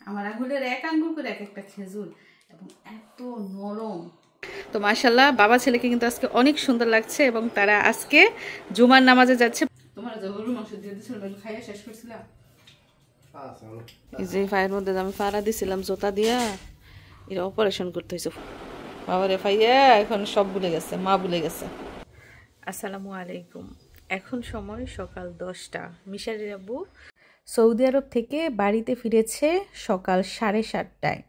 আমার আঙ্গুলের এক আঙ্গুল করে এক একটা খেজুর এবং এত নরম। তো মাশাআল্লাহ বাবা ছেলেকে কিন্তু আজকে অনেক সুন্দর লাগছে এবং তারা আজকে জুমার নামাজে যাচ্ছে। তোমার যে গরুর মাংস দিয়ে দিয়েছিল খাইয়া শেষ করছিলাম। এই যে ফায়ের মধ্যে আমি ফাড়া দিছিলাম জোতা দিয়া, এটা অপারেশন করতে হয়েছে। বাবারে ফাইয়া এখন সব ভুলে গেছে, মা ভুলে গেছে। আসসালামু আলাইকুম। এখন সময় সকাল 10টা। মিশারির আব্বু সৌদি আরব থেকে বাড়িতে ফিরেছে সকাল 7:30টায়।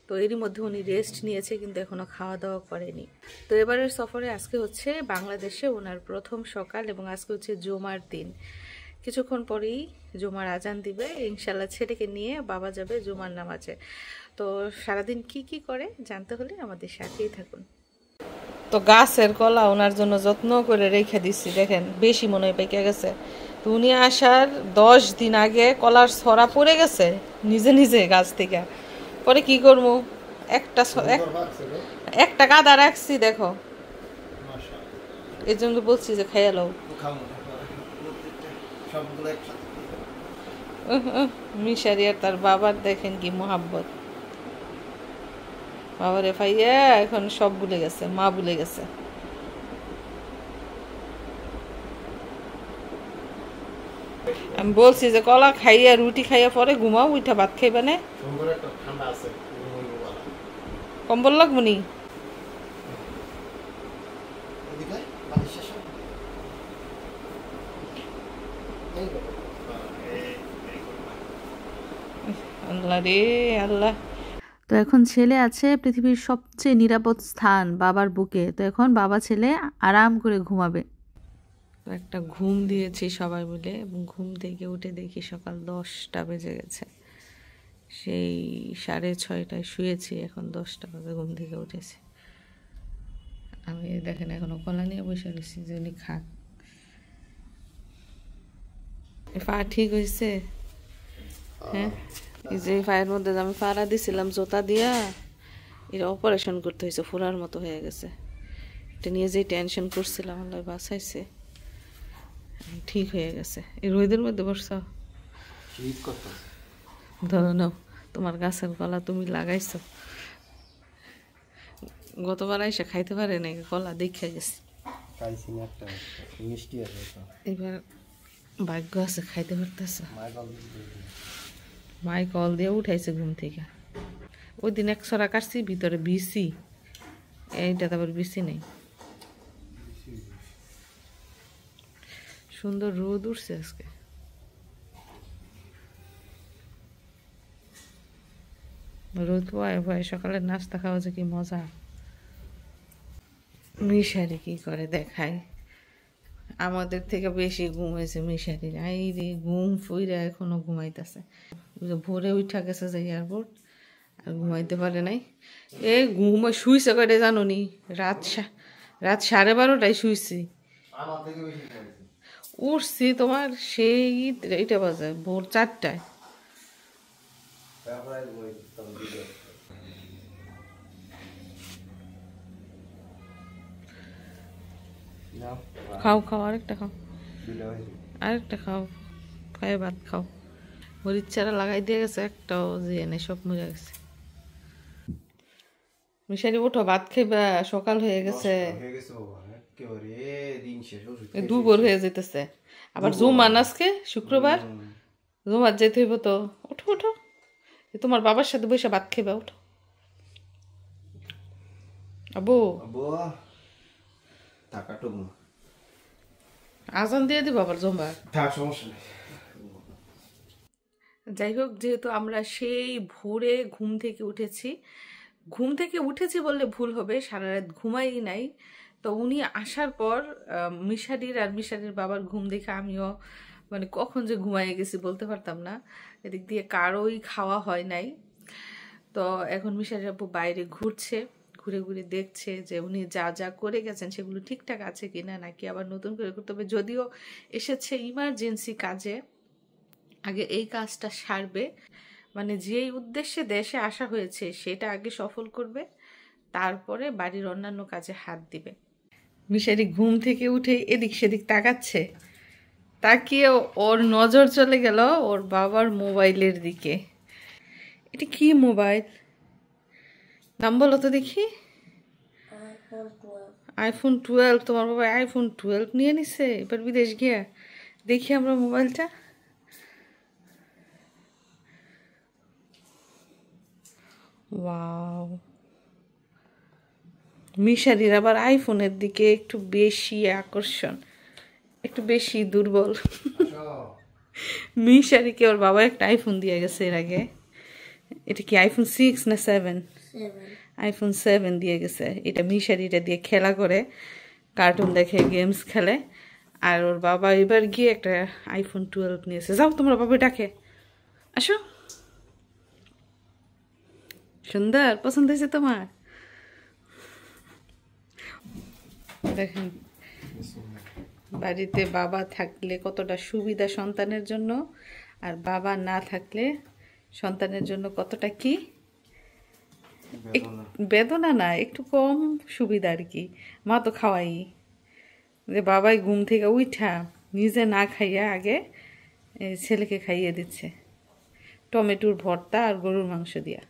তো এরই মধ্যে উনি রেস্ট নিয়েছে, কিন্তু এখনো খাওয়া দাওয়া করেনি। তো এবারের সফরে আজকে হচ্ছে বাংলাদেশে ওনার প্রথম সকাল এবং আজকে হচ্ছে জুমার দিন। কিছুক্ষণ পরেই জুমার আজান দিবে, ইনশাল্লাহ ছেলেকে নিয়ে বাবা যাবে জুমার নামাজে। তো সারাদিন কি কি করে জানতে হলে আমাদের সাথেই থাকুন। তো গাছের কলা ওনার জন্য যত্ন করে রেখে দিচ্ছি, দেখেন বেশি মনে হয় পেকে গেছে। তো উনি আসার 10 দিন আগে কলার ছড়া পড়ে গেছে নিজে নিজে গাছ থেকে। পরে কি করবো, একটা কাদা রাখছি দেখো, এই জন্য বলছি যে খাইয়া লও। মিশারি আর তার বাবার দেখেন কি মোহাব্বত। বাবারে ফাইয়া এখন সব ভুলে গেছে, মা ভুলে গেছে। আমি বলছি যে কলা খাইয়া রুটি খাইয়া পরে ঘুমাও, উঠা ভাত খাইবা না, কম্বল লাগবো নি। আল্লাহ রে আল্লাহ। তো এখন ছেলে আছে পৃথিবীর সবচেয়ে নিরাপদ স্থান বাবার বুকে। তো এখন বাবা ছেলে আরাম করে ঘুমাবে। একটা ঘুম দিয়েছি সবাই মিলে এবং ঘুম থেকে উঠে দেখি সকাল 10টা বেজে গেছে। সেই 6:30টায় শুয়েছি, এখন 10টা বাজে ঘুম থেকে উঠেছি। আমি দেখেন এখনো কলা নিয়ে বসে রয়েছি যে উনি খাক। পা ঠিক হয়েছে? হ্যাঁ, এই যে পায়ের মধ্যে আমি ফাড়া দিছিলাম জোতা দিয়া, এটা অপারেশন করতে হয়েছে, ফোড়ার মতো হয়ে গেছে। এটা নিয়ে যে টেনশন করছিলাম আল্লাহ বাঁচাইছে, ঠিক হয়ে গেছে। এই রোদের মধ্যে বসছো, ধরো নাও তোমার গাছের কলা তুমি লাগাইছো। গতবার এসে খাইতে পারে নাই, কলা দেখে গেছে। এবার ভাগ্য আছে খাইতে পারতেছে। মাই কল দিয়ে উঠাইছে ঘুম থেকে। ওই দিন 1 ছড়া কাটছি, ভিতরে বিসি, এইটা তারপর বিসি নেই। সুন্দর রোদ উঠছে আজকে। রোদ ভয় ভয় সকালে নাস্তা খাওয়া যে কি মজা। মিশারি কি করে দেখায়, আমাদের থেকে বেশি ঘুম হয়েছে মিশারির। আই রে ঘুম ফুইরা এখনো ঘুমাইতেছে। ভোরে উঠা গেছে যে এয়ারপোর্ট, আর ঘুমাইতে পারে নাই। এ শুইছে কয়টা জানো নি? রাত 12:30টায় শুইছি, উঠছি তোমার সেই এইটা বাজে ভোর 4টায়। খাও খাও, আরেকটা খাও, আরেকটা খাও, খাই ভাত খাও। মরিচ চারা লাগাই দিয়ে গেছে, একটাও যে এনে সব মরে গেছে। মিশারি ওঠো, ভাত খাইবা, সকাল হয়ে গেছে, দুপুর হয়ে যেতেছে। আবার জুম্মান আজকে শুক্রবার, জুমার যেতে হইব। তো ওঠো ওঠো, তোমার বাবার সাথে বসে ভাত খাইবা, ওঠো। আবু আজান দিয়ে দিব আবার জমা। যাই হোক, যেহেতু আমরা সেই ভোরে ঘুম থেকে উঠেছি বললে ভুল হবে, সারা রাত ঘুমাই নাই। তো উনি আসার পর মিশারির বাবার ঘুম দেখে আমিও মানে কখন যে ঘুমাইয়ে গেছি বলতে পারতাম না। এদিক দিয়ে কারোই খাওয়া হয় নাই। তো এখন মিশারির আব্বু বাইরে ঘুরছে, ঘুরে ঘুরে দেখছে যে উনি যা যা করে গেছেন সেগুলো ঠিকঠাক আছে কিনা, নাকি আবার নতুন করে করতে হবে। যদিও এসেছে ইমার্জেন্সি কাজে, আগে এই কাজটা সারবে, মানে যেই উদ্দেশ্যে দেশে আসা হয়েছে সেটা আগে সফল করবে, তারপরে বাড়ির অন্যান্য কাজে হাত দিবে। মিশারি ঘুম থেকে উঠে এদিক সেদিক তাকাচ্ছে, তাকিয়ে ওর নজর চলে গেল ওর বাবার মোবাইলের দিকে। এটা কি মোবাইল, নাম বলো তো দেখি। আইফোন 12। তোমার বাবা আইফোন 12 নিয়ে নিছে এবার বিদেশ গিয়া। দেখি আমরা মোবাইলটা। ওয়াও, মিশারির আবার আইফোনের দিকে একটু বেশি আকর্ষণ, একটু বেশি দুর্বল। মিশারিকে ওর বাবা একটা আইফোন দিয়ে গেছে এর আগে। এটা কি আইফোন 6 না 7? আইফোন 7 দিয়ে গেছে। এটা মিশারিটা দিয়ে খেলা করে, কার্টুন দেখে, গেমস খেলে। আর ওর বাবা এবার গিয়ে একটা আইফোন 12 নিয়েছে। যাও তোমরা বাবা ডাকে, আসো। সুন্দর, পছন্দ হয়েছে তোমার? দেখেন বাড়িতে বাবা থাকলে কতটা সুবিধা সন্তানের জন্য, আর বাবা না থাকলে সন্তানের জন্য কতটা কি বেদনা, না একটু কম সুবিধা আর কি। মা তো খাওয়াই, যে বাবাই ঘুম থেকে উঠা নিজে না খাইয়া আগে ছেলেকে খাইয়ে দিচ্ছে টমেটোর ভর্তা আর গরুর মাংস দিয়া।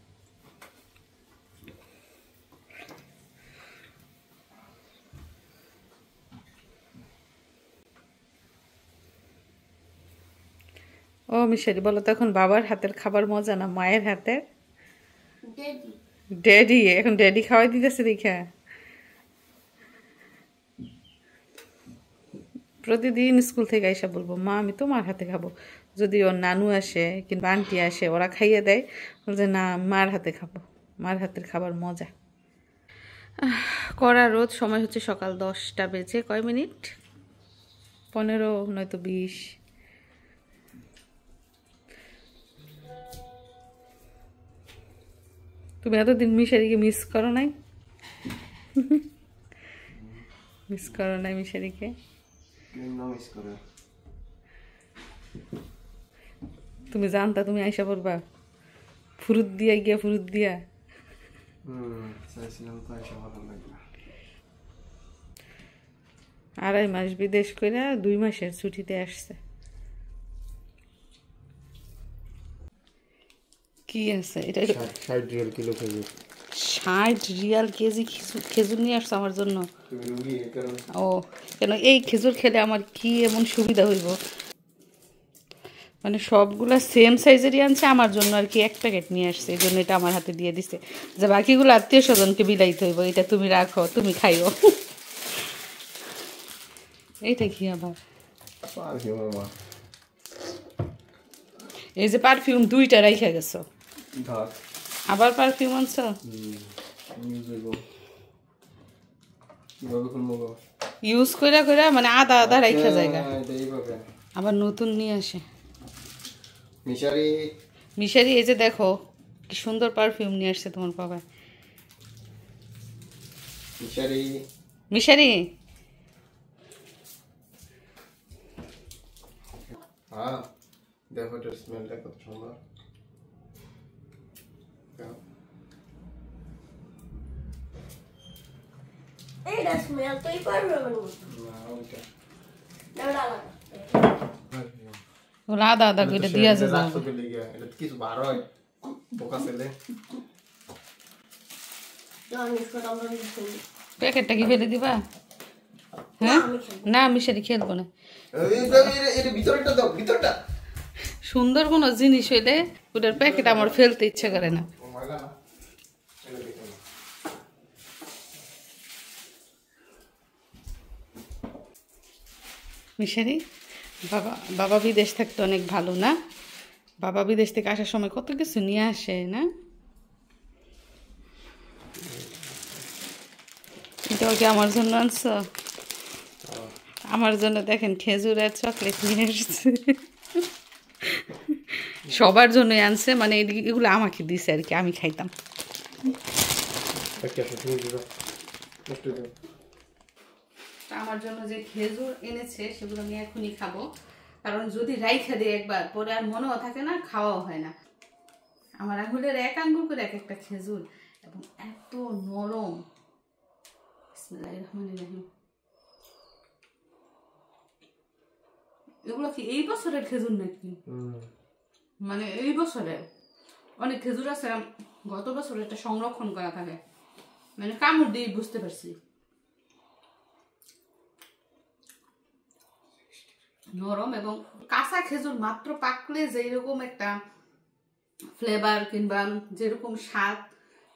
ও মিশারি, বলো তো এখন বাবার হাতের খাবার মজা না মায়ের হাতের? ড্যাডি, এখন ড্যাডি খাওয়াই দিতেছে দেখা। প্রতিদিন স্কুল থেকে আইসা বলবো মা আমি তোমার হাতে খাবো। যদি ওর নানু আসে কিংবা আন্টি আসে, ওরা খাইয়ে দেয়, বলছে না মার হাতে খাবো, মার হাতের খাবার মজা। কড়া রোদ, সময় হচ্ছে সকাল 10টা বেজে কয় মিনিট, 15 নয়তো 20। তুমি এতদিন মিশারিকে মিস করো নাই? মিস করো নাই মিশারিকে? তুমি জানতা তুমি আইসা পড়বা ফুরুত দিয়া গিয়া, ফুরুত দিয়া। আড়াই মাস বিদেশ করে 2 মাসের ছুটিতে আসছে। কি আছে এটা? 60 রিয়াল কিলো খেজুর। 60 রিয়াল কেজি খেজুর নিয়ে আসছো আমার জন্য? ও কেন, এই খেজুর খেলে আমার কি এমন সুবিধা হইব? মানে সবগুলা সেম সাইজেরই আনছে, আমার জন্য আর কি এক প্যাকেট নিয়ে আসছে, এই জন্য এটা আমার হাতে দিয়ে দিছে যে বাকিগুলো আত্মীয় স্বজনকে বিলাইতে হইব, এটা তুমি রাখো, তুমি খাইও। এইটা কি আবার? এই যে পারফিউম 2টা রাইখা গেছো, আবার পারফিউম আনছো? ইউজ কইরা কইরা মানে আদা আদা রাইখা জায়গা, আবার নতুন নিয়ে আসে। মিশারি এই যে দেখো কি সুন্দর পারফিউম নিয়ে আসছে তোমার বাবা। মিশারি দেখো এটার স্মেলটা কত সুন্দর। এটা স্মেল তো পারবে না ওইটা ওলা আদা আদা কইরা দিয়া আছে যাও। এটা কিছু বার হয় বোকা ছেলে। প্যাকেটটা কি ফেলে দিবা? হ্যাঁ না মিশারি খেলবো না। এটা ভিতরটা দাও, ভিতরটা। সুন্দর কোনো জিনিস হইলে ওটার প্যাকেট আমার ফেলতে ইচ্ছে করে না। মিশারি বাবা, বাবা বিদেশ থাকতে অনেক ভালো না? বাবা বিদেশ থেকে আসার সময় কত কিছু নিয়ে আসে না? এটাও কি আমার জন্য আনছো? আমার জন্য দেখেন খেজুর আর চকলেট নিয়ে এসেছে। সবার জন্যই আনছে, মানে এগুলো আমাকে দিছে আর কি, আমি খাইতাম। আমার জন্য যে খেজুর এনেছে সেগুলো আমি এখনই খাবো, কারণ যদি রাইখা দিই একবার পরে আর মনেও থাকে না, খাওয়াও হয় না। আমার আঙুলের এক আঙ্গুল করে এক একটা খেজুর, এবং এত নরম। বিসমিল্লাহির রহমানির রহিম। এগুলো কি এই বছরের খেজুর নাকি? মানে এই বছরের? অনেক খেজুর আছে গত বছর এটা সংরক্ষণ করা থাকে, মানে কামড় দিয়ে বুঝতে পারছি নরম এবং কাঁচা খেজুর মাত্র পাকলে যেরকম একটা ফ্লেভার কিংবা যেরকম স্বাদ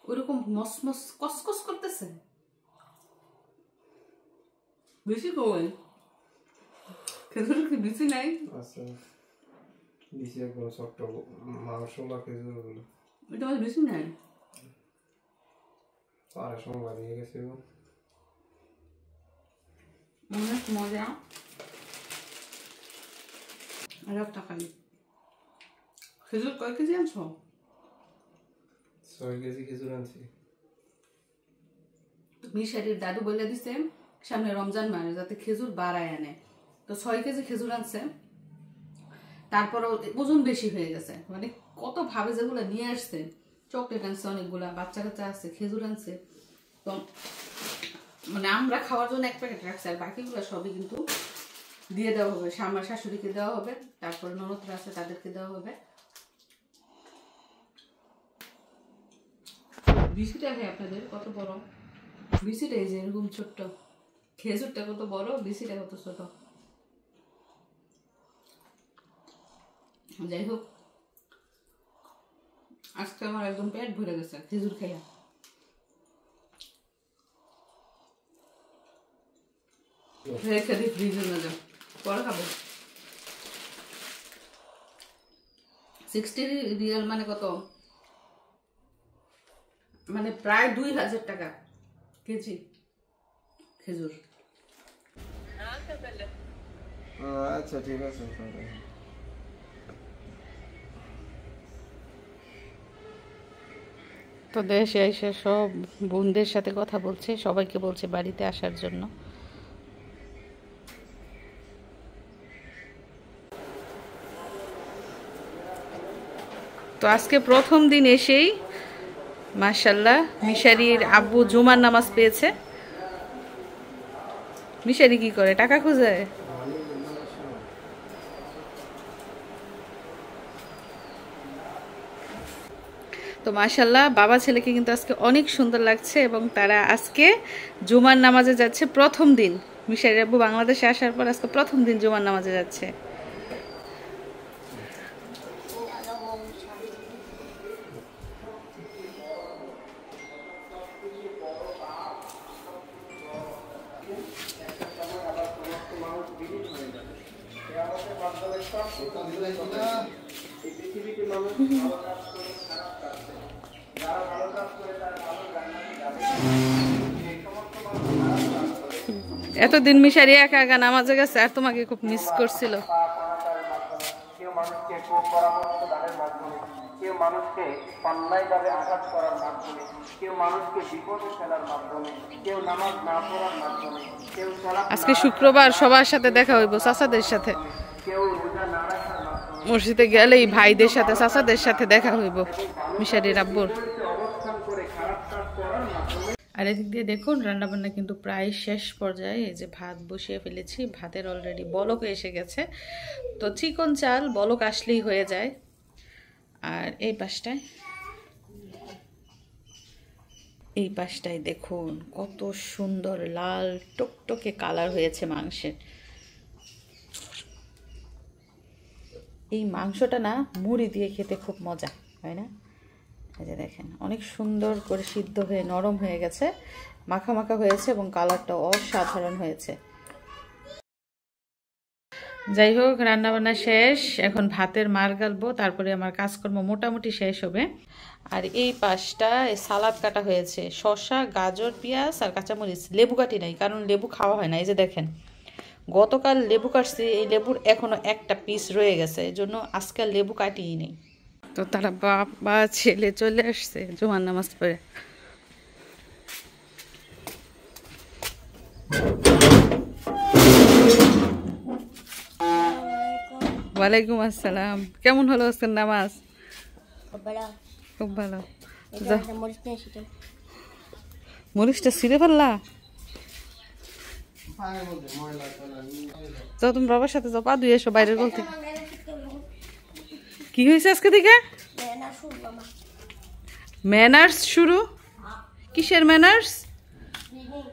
ওইরকম মসমস কসকস করতেছে। বেশি কই খেজুর কি বেশি নাই আচ্ছা বেশি একদম শক্ত মাংস বা খেজুর গুলো এটা আমার বেশি নাই পাড়ার সঙ্গে নিয়ে গেছে অনেক মজা। আর একটা খাই খেজুর কয় কেজি আনছো? 6 কেজি খেজুর আনছি। মিশারির দাদু বলে দিছে সামনে রমজান মাস যাতে খেজুর বাড়ায় আনে, তো 6 কেজি খেজুর আনছে। তারপরও ওজন বেশি হয়ে গেছে, মানে কত ভাবে যেগুলো নিয়ে আসছে, চকলেট আনছে অনেকগুলা, বাচ্চা কাচ্চা আছে, খেজুর আনছে, তো মানে আমরা খাওয়ার জন্য 1 প্যাকেট রাখছি আর বাকিগুলো সবই কিন্তু দিয়ে দেওয়া হবে, আমার শাশুড়িকে দেওয়া হবে, তারপরে ননদরা আছে তাদেরকে দেওয়া হবে। বিচিটা হয় আপনাদের কত বড়, বিচিটা এই যে এরকম ছোট্ট, খেজুরটা কত বড়, বিচিটা কত ছোট। যাই হোক আজকে আমার একদম পেট ভরে গেছে খেজুর খাইয়া। রেখে দিই ফ্রিজের মধ্যে, পরে খাবো। 60 রিয়াল মানে কত, মানে প্রায় 2000 টাকা কেজি খেজুর। আচ্ছা ঠিক আছে। তো দেশে এসে সব বোনদের সাথে কথা বলছে, সবাইকে বলছে বাড়িতে আসার জন্য। তো আজকে প্রথম দিন এসেই মাশাআল্লাহ মিশারির আব্বু জুমার নামাজ পেয়েছে। মিশারি কি করে, টাকা খুঁজে? তো মাশাআল্লাহ বাবা ছেলেকে কিন্তু আজকে অনেক সুন্দর লাগছে এবং তারা আজকে জুমার নামাজে যাচ্ছে প্রথম দিন। মিশারির আব্বু বাংলাদেশে আসার পর আজকে প্রথম দিন জুমার নামাজে যাচ্ছে। এতদিন মিশারি একা একা নামাজে গেছে আর তোমাকে খুব মিস করছিল। কেউ মানুষকে কুপরামর্শ দানের মাধ্যমে, কেউ মানুষকে অন্যায়ভাবে আঘাত করার মাধ্যমে, কেউ মানুষকে বিপদে ফেলার মাধ্যমে, কেউ নামাজ না পড়ার মাধ্যমে, কেউ আজকে শুক্রবার সবার সাথে দেখা হইব, চাচাদের সাথে কেউ রোজা না রাখার মাধ্যমে, মসজিদে গেলেই ভাইদের সাথে চাচাদের সাথে দেখা হইব মিশারির আব্বুর। অবস্থান করে খারাপ কাজ করার মাধ্যমে। আর এদিক দিয়ে দেখুন রান্নাবান্না কিন্তু প্রায় শেষ পর্যায়ে। এই যে ভাত বসিয়ে ফেলেছি, ভাতের অলরেডি বলক এসে গেছে, তো চিকন চাল বলক আসলেই হয়ে যায়। আর এই পাশটায় দেখুন কত সুন্দর লাল টকটকে কালার হয়েছে মাংসের। এই মাংসটা না মুড়ি দিয়ে খেতে খুব মজা হয় না? এই যে দেখেন অনেক সুন্দর করে সিদ্ধ হয়ে নরম হয়ে গেছে, মাখা মাখা হয়েছে এবং কালারটা অসাধারণ হয়েছে। যাই হোক রান্নাবান্না শেষ, এখন ভাতের মার গালবো, তারপরে আমার কাজকর্ম মোটামুটি শেষ হবে। আর এই পাশটা সালাদ কাটা হয়েছে, শসা, গাজর, পেঁয়াজ আর কাঁচামরিচ। লেবু কাটি নাই কারণ লেবু খাওয়া হয় না। এই যে দেখেন গতকাল লেবু কাটছি, এই লেবুর এখনো একটা পিস রয়ে গেছে, এই জন্য আজকে লেবু কাটিয়ে নেই। তো তারা বাবা ছেলে চলে আসছে জুমার নামাজ পড়ে। ওয়ালাইকুম আসসালাম। কেমন হলো আজকের নামাজ? খুব ভালো। মরিচটা ছিঁড়ে ফেললা? যাও তুমি বাবার সাথে যাও, পা ধুয়ে এসো বাইরের বলতে। কি হয়েছে আজকে দিকে? শুরু মামা ম্যানার্স শুরু? কিসের ম্যানার্স? Cleaning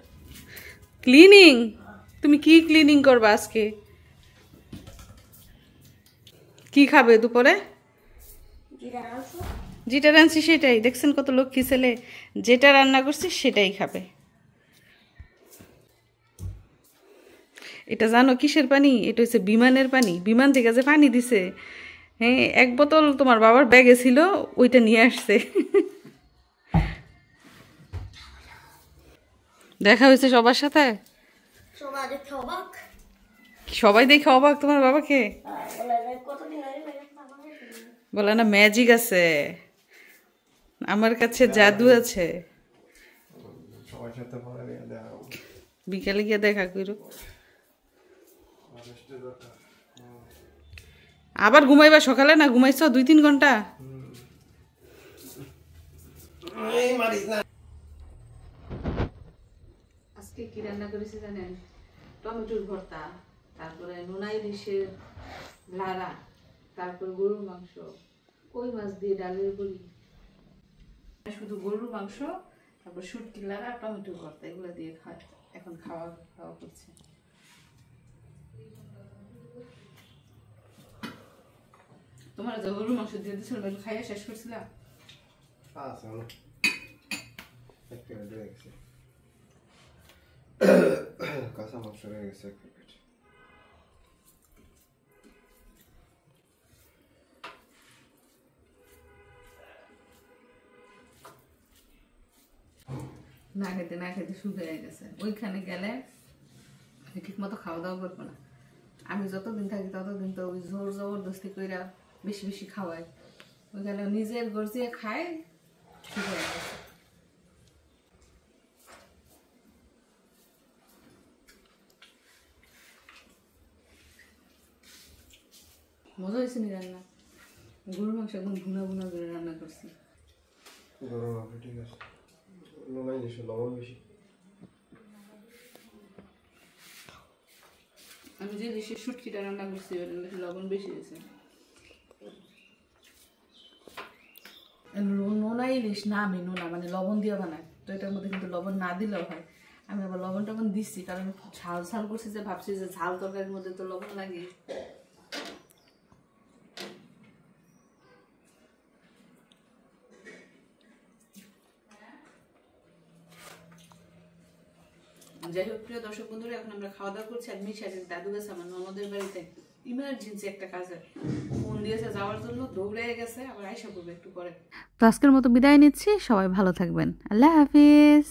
cleaning? তুমি কি ক্লিনিং করবা আজকে? কি খাবে দুপুরে? জিরা মাংস যেটা রাঁধছি সেটাই। দেখছেন কত লক্ষ্মী ছেলে, যেটা রান্না করছি সেটাই খাবে। এটা জানো কিসের পানি? এটা হচ্ছে বিমানের পানি। বিমান থেকে যে পানি দিছে, হ্যাঁ, 1 বোতল তোমার বাবার ব্যাগে ছিল, ওইটা নিয়ে আসছে। দেখা হয়েছে সবার সাথে? সবাই দেখে অবাক সবাই দেখে অবাক তোমার বাবাকে? বলে যে কতদিন আগে মেয়ে পাগল হয়েছিল বলে না ম্যাজিক আছে, আমার কাছে জাদু আছে। সবার সাথে পরে দেখা বিকালে গিয়ে দেখা করো। রেস্টের দরকার। আবার ঘুমাইবা সকালে? না ঘুমাইছ 2-3 ঘন্টা? আজকে কি রান্না করেছি জানেন? টমেটোর ভর্তা, তারপরে নোনা ইলিশের লাড়া, তারপর গরুর মাংস, কই মাছ দিয়ে ডালের বড়ি, শুধু গরুর মাংস, তারপর শুটকি লাড়া, টমেটোর ভর্তা, এগুলো দিয়ে এখন খাওয়া খাওয়া করছে। তোমার যে গরুর মাংস দিয়ে দিয়েছিল খাইয়া শেষ করছিলাম? আছে না এক প্যাকেট রয়ে গেছে, কাঁচা মাংস রয়ে গেছে 1 প্যাকেট। না খেতে না খেতে শুকিয়ে গেছে। ওইখানে গেলে ঠিক মতো খাওয়া দাওয়া করবো না। আমি যতদিন থাকি ততদিন তো ওই জোর জবরদস্তি কইরা বেশি বেশি খাওয়াই, ওইখানে নিজের গর্জিয়ে খায়, শুকিয়ে গেছে। মজা হয়েছে নি রান্না? গরুর মাংস একদম ভুনা ভুনা করে রান্না করছি। গরম হবে ঠিক আছে, লবণ বেশি, লবণ বেশি। আমি যে দেশের শুটকিটা রান্না করছি ওটা লবণ বেশি হয়েছে। নোনা ইলিশ না, আমি নোনা মানে লবণ দিয়ে বানাই, তো এটার মধ্যে কিন্তু লবণ না দিলেও হয়। আমি আবার লবণ টবণ দিচ্ছি কারণ ঝাল ঝাল করছি, যে ভাবছি যে ঝাল তরকারির মধ্যে তো লবণ লাগে। যাই হোক প্রিয় দর্শক বন্ধুরা, এখন আমরা খাওয়া দাওয়া করছি। আর মিশারের দাদু গেছে আমার ননদের বাড়িতে ইমার্জেন্সি একটা কাজে, ফোন দিয়েছে যাওয়ার জন্য, দৌড়ে গেছে, আবার আইসা করবে একটু পরে। তো আজকের মতো বিদায় নিচ্ছি, সবাই ভালো থাকবেন, আল্লাহ হাফিজ।